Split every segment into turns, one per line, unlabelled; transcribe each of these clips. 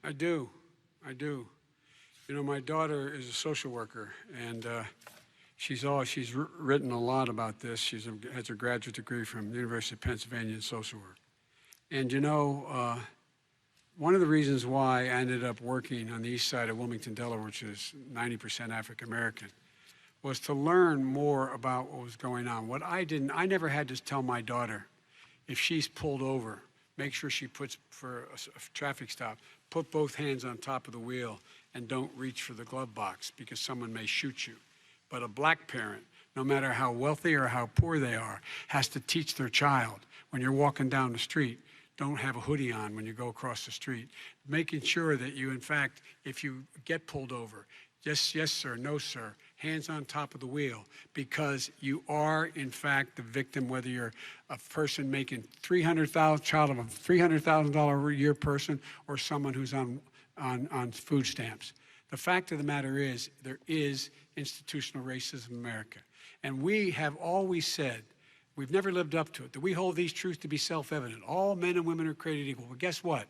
I do. I do. You know, my daughter is a social worker, and she's written a lot about this. She has a graduate degree from the University of Pennsylvania in social work. And you know, one of the reasons why I ended up working on the east side of Wilmington, Delaware, which is 90% African American, was to learn more about what was going on. I never had to tell my daughter, if she's pulled over, make sure she puts, for a traffic stop, put both hands on top of the wheel and don't reach for the glove box because someone may shoot you. But a black parent, no matter how wealthy or how poor they are, has to teach their child, when you're walking down the street, don't have a hoodie on when you go across the street. Making sure that you, in fact, if you get pulled over, just yes, sir, no, sir, hands on top of the wheel, because you are, in fact, the victim, whether you're a person making child of a $300,000 a year person or someone who's on food stamps. The fact of the matter is, there is institutional racism in America. And we have always said, we've never lived up to it, that we hold these truths to be self-evident. All men and women are created equal. Well, guess what?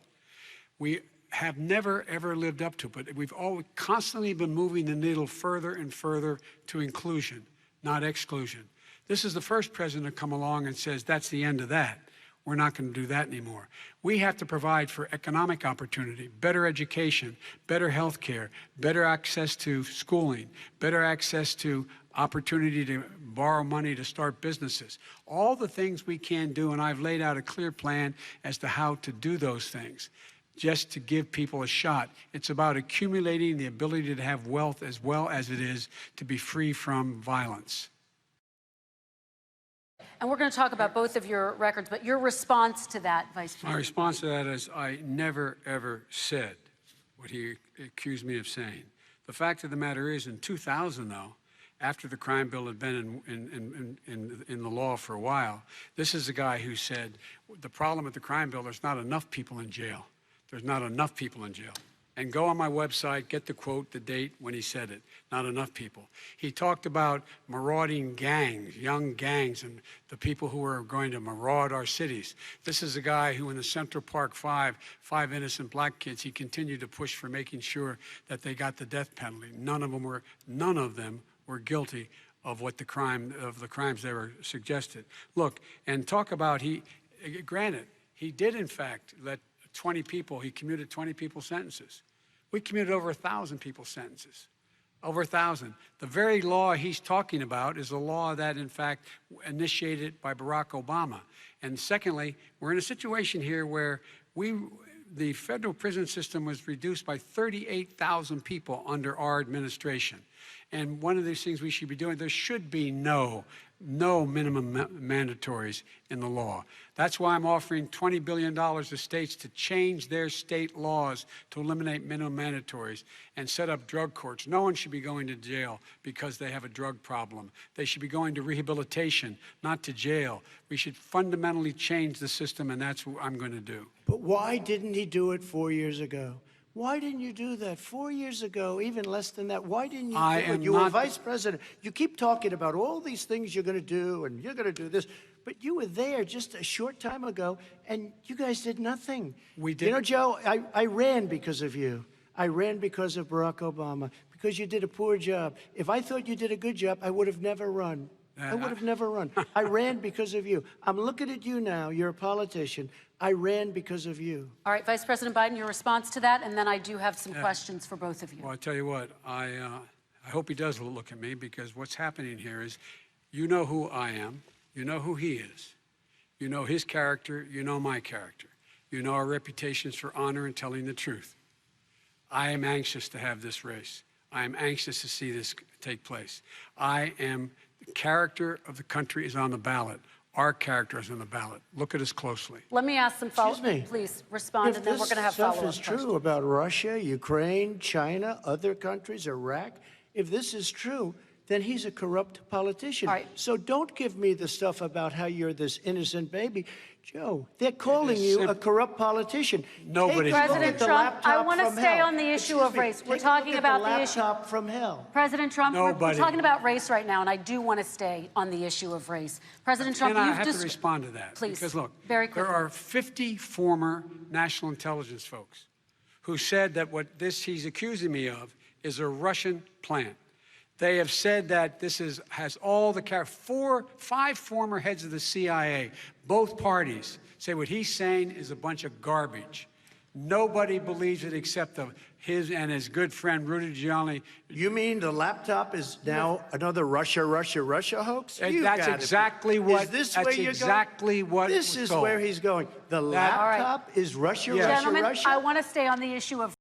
We have never, ever lived up to it, but we've always constantly been moving the needle further and further to inclusion, not exclusion. This is the first president to come along and says, that's the end of that. We're not going to do that anymore. We have to provide for economic opportunity, better education, better health care, better access to schooling, better access to opportunity to borrow money to start businesses. All the things we can do, and I've laid out a clear plan as to how to do those things, just to give people a shot. It's about accumulating the ability to have wealth as well as it is to be free from violence.
And we're going to talk about both of your records, but your response to that, Vice President?
My response to that is I never, ever said what he accused me of saying. The fact of the matter is, in 2000, though, after the crime bill had been in the law for a while, this is a guy who said, the problem with the crime bill, there's not enough people in jail. There's not enough people in jail. And go on my website, get the quote, the date when he said it. Not enough people. He talked about marauding gangs, young gangs, and the people who are going to maraud our cities. This is a guy who in the Central Park five innocent black kids, he continued to push for making sure that they got the death penalty. None of them were guilty of the crimes they were suggested. Look, and talk about granted, he did in fact let 20 people, he commuted 20 people's sentences. We commuted over 1,000 people's sentences, over 1,000. The very law he's talking about is a law that, in fact, initiated by Barack Obama. And secondly, we're in a situation here where the federal prison system was reduced by 38,000 people under our administration. And one of these things we should be doing, there should be no minimum mandatories in the law. That's why I'm offering $20 billion to states to change their state laws to eliminate minimum mandatories and set up drug courts. No one should be going to jail because they have a drug problem. They should be going to rehabilitation, not to jail. We should fundamentally change the system, and that's what I'm going to do.
But why didn't he do it 4 years ago? Why didn't you do that 4 years ago, even less than that? Why didn't you do it? You were vice president. You keep talking about all these things you're going to do, and you're going to do this. But you were there just a short time ago, and you guys did nothing.
We did.
You know, Joe, I ran because of you. I ran because of Barack Obama, because you did a poor job. If I thought you did a good job, I would have never run. I would have never run. I ran because of you. I'm looking at you now. You're a politician. I ran because of you.
All right, Vice President Biden, your response to that, and then I do have some questions for both of you.
Well, I tell you what, I hope he does look at me, because what's happening here is, you know who I am, you know who he is, you know his character, you know my character, you know our reputations for honor and telling the truth. I am anxious to have this race. I am anxious to see this take place. The character of the country is on the ballot. Our character is on the ballot. Look at us closely.
Let me ask some follow-up. Please respond, and then we're going to have follow-up questions.
If this stuff is true about Russia, Ukraine, China, other countries, Iraq, if this is true, then he's a corrupt politician.
All right.
So don't give me the stuff about how you're this innocent baby. Joe, they're calling you a corrupt politician.
Nobody.
President Trump, I want to stay on the issue of race. We're talking about the issue.
Laptop from hell.
President Trump, we're
Nobody.
talking about race right now, and I do want to stay on the issue of race. President Trump,
And I
you've
have
just...
to respond to that.
Please,
Because look,
very quickly.
there are 50 former national intelligence folks who said that what he's accusing me of is a Russian plant. They have said that this has all the 5 former heads of the CIA, both parties, say what he's saying is a bunch of garbage. Nobody believes it except his and his good friend Rudy Giuliani.
You mean the laptop is now another Russia hoax?
That's exactly what.
Is this
that's
where you're
exactly
going?
what.
This is where he's going. The
That-
laptop is Russia,
Yes.
Russia,
Gentlemen,
Russia.
I want to stay on the issue of